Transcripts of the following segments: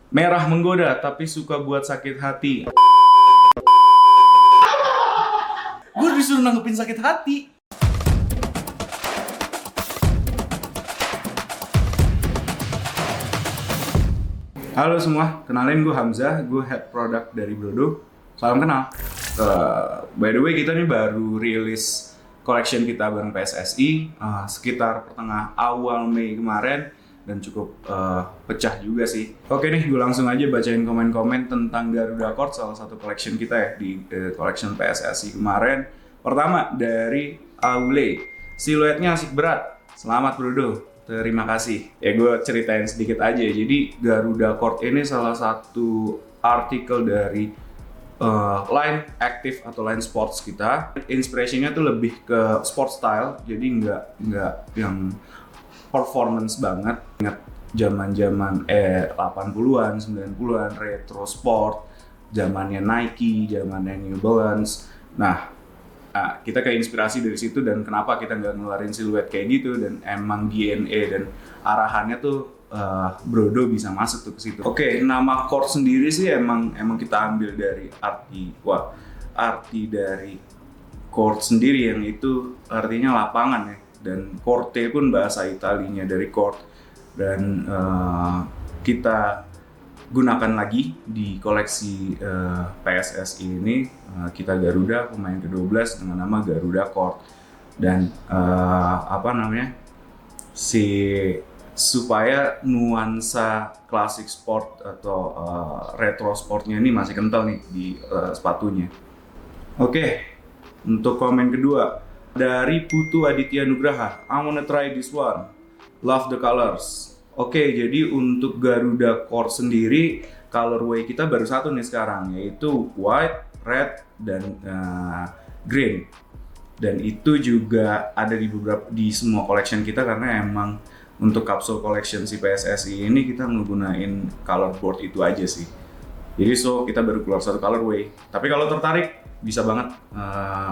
Merah menggoda tapi suka buat sakit hati. Gue disuruh nanggepin sakit hati. Halo semua, kenalin gue Hamzah, gue head product dari Brodo. Salam kenal. By the way, kita nih baru rilis collection kita bareng PSSI sekitar pertengah awal Mei kemarin dan cukup pecah juga sih. Oke nih, gue langsung aja bacain komen-komen tentang Garuda Court, salah satu collection kita ya di collection PSSI kemarin. Pertama dari Aule, siluetnya asik berat. Selamat Brodo. Terima kasih. Ya gue ceritain sedikit aja. Jadi Garuda Court ini salah satu artikel dari line active atau line sports kita. Inspirasinya tuh lebih ke sport style. Jadi nggak yang performance banget. Ingat zaman-zaman 80-an, 90-an retro sport, zamannya Nike, zamannya New Balance. Nah, kita keinspirasi dari situ dan kenapa kita nggak ngeluarin siluet kayak gitu, dan emang DNA dan arahannya tuh Brodo bisa masuk tuh ke situ. Oke, nama court sendiri sih emang kita ambil dari arti dari court sendiri yang itu artinya lapangan ya, dan corte pun bahasa Italinya dari court, dan kita gunakan lagi di koleksi PSSI ini. Kita Garuda pemain ke-12 dengan nama Garuda Court, dan supaya nuansa klasik sport atau retro sportnya ini masih kental nih di sepatunya. Oke, untuk komen kedua dari Putu Aditya Nugraha, I wanna try this one, love the colors. Oke, jadi untuk Garuda Court sendiri, colorway kita baru satu nih sekarang, yaitu white, red, dan green. Dan itu juga ada di semua collection kita, karena emang untuk capsule collection si PSSI ini kita menggunakan color board itu aja sih. Jadi kita baru keluar satu colorway. Tapi kalau tertarik, bisa banget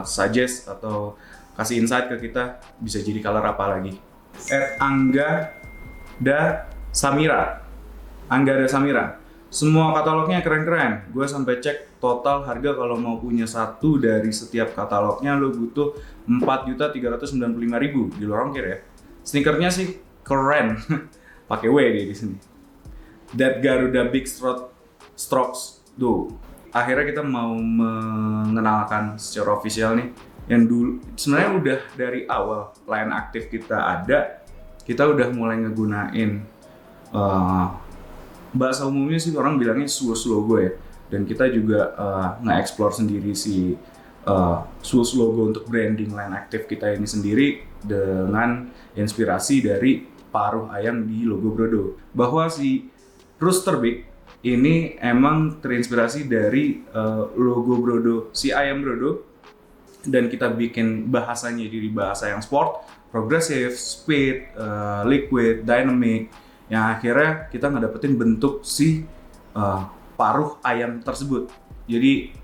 suggest atau kasih insight ke kita, bisa jadi color apa lagi. Angga Da Samira. Semua katalognya keren-keren. Gue sampai cek total harga kalau mau punya satu dari setiap katalognya lo butuh 4.395.000 di luar ongkir ya. Sneakernya sih keren. Pakai W dia di sini. That Garuda Big Strokes tuh. Akhirnya kita mau mengenalkan secara official nih, yang dulu sebenarnya udah dari awal line aktif kita ada. Kita udah mulai ngegunain bahasa umumnya sih orang bilangnya SWOOSH logo ya, dan kita juga nge-explore sendiri si SWOOSH logo untuk branding line aktif kita ini sendiri dengan inspirasi dari paruh ayam di logo Brodo. Bahwa si Rooster Big ini emang terinspirasi dari logo Brodo, si ayam Brodo, dan kita bikin bahasanya jadi bahasa yang sport, progressive, speed, liquid, dynamic, yang akhirnya kita ngedapetin bentuk si paruh ayam tersebut. Jadi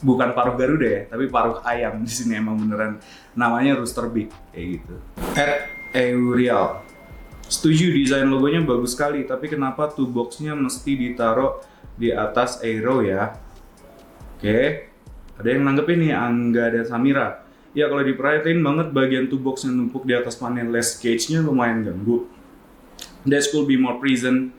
bukan paruh Garuda ya, tapi paruh ayam di sini emang beneran namanya Rooster Big kayak gitu. Eurial, setuju desain logonya bagus sekali, tapi kenapa two box-nya mesti ditaruh di atas arrow ya? Oke, ada yang nanggepin nih, Angga dan Samira. Ya kalau diperhatiin banget bagian two box yang numpuk di atas panel less cage-nya lumayan ganggu. That could be more pleasant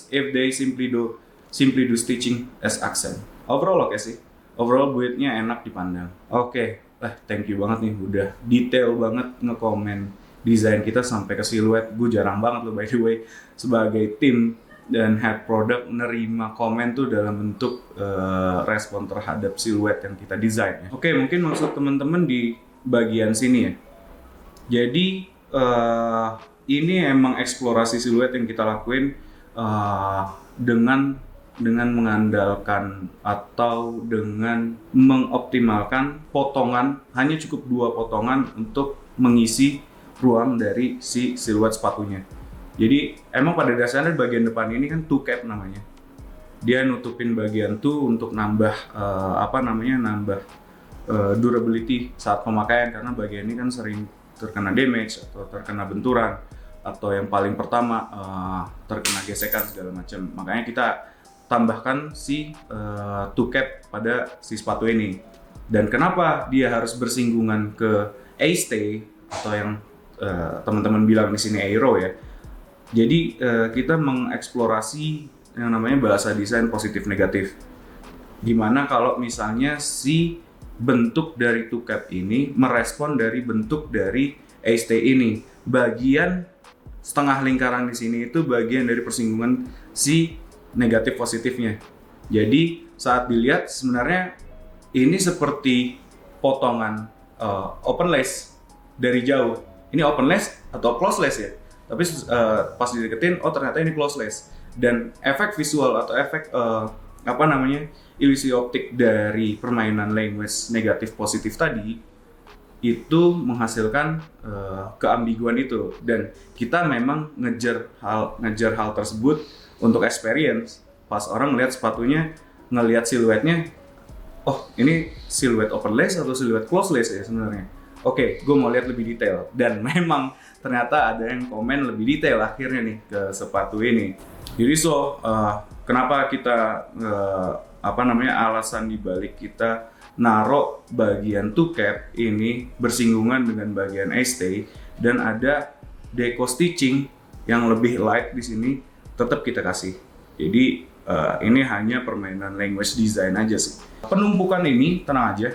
if they simply do stitching as accent. Overall oke sih. Overall build-nya enak dipandang. Oke, thank you banget nih udah detail banget ngekomen desain kita sampai ke siluet. Gue jarang banget loh by the way sebagai tim dan head product menerima komen tuh dalam bentuk respon terhadap siluet yang kita desain ya. Oke, mungkin maksud teman-teman di bagian sini ya. Jadi ini emang eksplorasi siluet yang kita lakuin dengan mengandalkan atau dengan mengoptimalkan potongan, hanya cukup 2 potongan untuk mengisi ruang dari si siluet sepatunya. Jadi emang pada dasarnya bagian depan ini kan two cap namanya. Dia nutupin bagian two untuk nambah durability saat pemakaian, karena bagian ini kan sering terkena damage atau terkena benturan. atau yang paling pertama terkena gesekan segala macam. Makanya kita tambahkan si two cap pada si sepatu ini. Dan kenapa dia harus bersinggungan ke A-stay atau yang teman-teman bilang di sini aero ya. Jadi kita mengeksplorasi yang namanya bahasa desain positif negatif. Gimana kalau misalnya si bentuk dari two cap ini merespon dari bentuk dari A-stay ini. Bagian setengah lingkaran di sini itu bagian dari persinggungan si negatif positifnya. Jadi saat dilihat sebenarnya ini seperti potongan open lace dari jauh. Ini open lace atau close lace ya. Tapi pas dideketin, oh ternyata ini close lace. Dan efek visual atau efek ilusi optik dari permainan language negatif positif tadi itu menghasilkan keambiguan itu. Dan kita memang ngejar hal tersebut untuk experience. Pas orang ngelihat sepatunya, ngelihat siluetnya, oh ini siluet open lace atau siluet close lace ya sebenarnya. Oke, gue mau lihat lebih detail. Dan memang ternyata ada yang komen lebih detail akhirnya nih ke sepatu ini. Jadi kenapa kita alasan dibalik kita naruh bagian two cap ini bersinggungan dengan bagian A-stay dan ada deco stitching yang lebih light di sini tetap kita kasih. Jadi ini hanya permainan language design aja sih. Penumpukan ini tenang aja.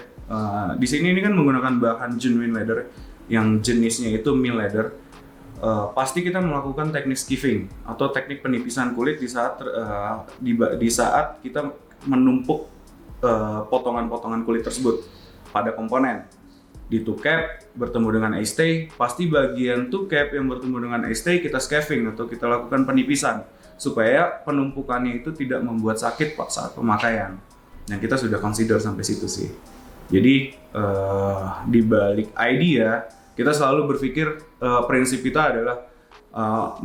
Di sini ini kan menggunakan bahan genuine leather yang jenisnya itu mill leather. Pasti kita melakukan teknik skiving atau teknik penipisan kulit di saat kita menumpuk potongan-potongan kulit tersebut pada komponen. Di two cap bertemu dengan A-stay, pasti bagian two cap yang bertemu dengan A-stay kita scaving atau kita lakukan penipisan supaya penumpukannya itu tidak membuat sakit saat pemakaian. Dan kita sudah consider sampai situ sih. Jadi di balik idea kita selalu berpikir prinsip kita adalah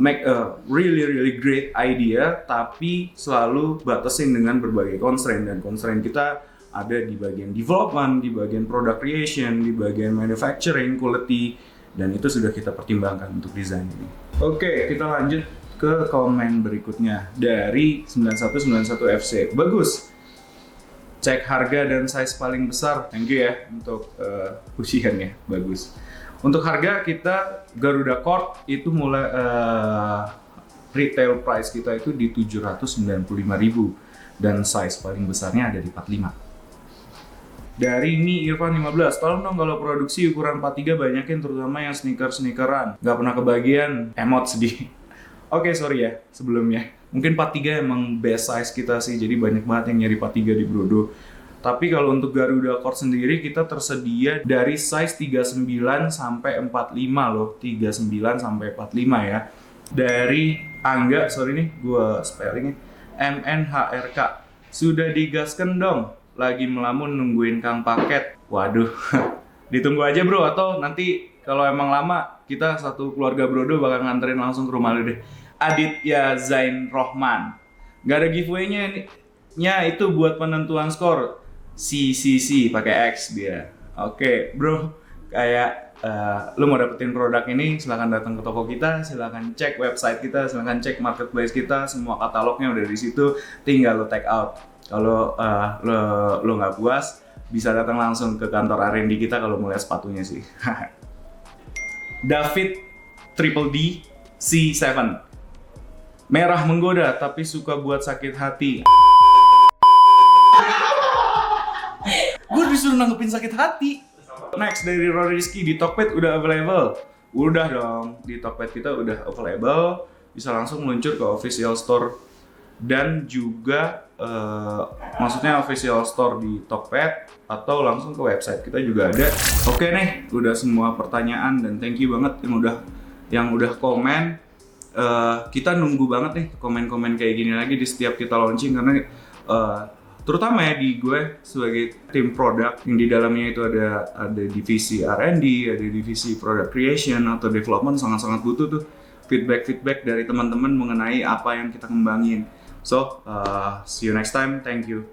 make a really great idea, tapi selalu batasin dengan berbagai constraint. Dan constraint kita ada di bagian development, di bagian product creation, di bagian manufacturing, quality, dan itu sudah kita pertimbangkan untuk desain ini. Oke, kita lanjut ke komen berikutnya dari 9191FC. Bagus. Cek harga dan size paling besar. Thank you ya untuk pujiannya. Bagus. Untuk harga kita Garuda Court itu mulai retail price kita itu di 795.000 dan size paling besarnya ada di 45. Dari Mi Irfan 15, tolong dong kalau produksi ukuran 43 banyakin terutama yang sneakeran. Gak pernah kebagian, emot sedih. Oke, sorry ya sebelumnya. Mungkin 43 emang best size kita sih, jadi banyak banget yang nyari 43 di Brodo. Tapi kalau untuk Garuda Court sendiri kita tersedia dari size 39 sampai 45 loh. 39 sampai 45 ya. Dari Angga, sorry nih gue spellingnya, MNHRK. Sudah digaskan dong, lagi melamun nungguin Kang Paket. Waduh, ditunggu aja bro, atau nanti kalau emang lama kita satu keluarga Brodo bakal nganterin langsung ke rumah lu deh. Aditya Zain Rohman. Gak ada giveaway-nya itu buat penentuan skor. CCC pakai X dia. Oke, bro. Kayak lu mau dapetin produk ini, silahkan datang ke toko kita, silahkan cek website kita, silahkan cek marketplace kita, semua katalognya udah di situ. Tinggal lu take out. Kalau lo nggak puas, bisa datang langsung ke kantor R&D kita kalau mau lihat sepatunya sih. David Triple D C7. Merah menggoda tapi suka buat sakit hati. Gue disuruh nanggepin sakit hati. Next dari Rory Rizky, di Tokped udah available. Udah dong, di Tokped kita udah available. Bisa langsung meluncur ke official store. Dan juga maksudnya official store di Tokped atau langsung ke website kita juga ada. Oke nih, udah semua pertanyaan dan thank you banget yang udah komen. Kita nunggu banget nih komen-komen kayak gini lagi di setiap kita launching karena terutama ya di gue sebagai tim produk yang di dalamnya itu ada divisi R&D, ada divisi product creation atau development, sangat-sangat butuh tuh feedback dari teman-teman mengenai apa yang kita kembangin. So, see you next time. Thank you.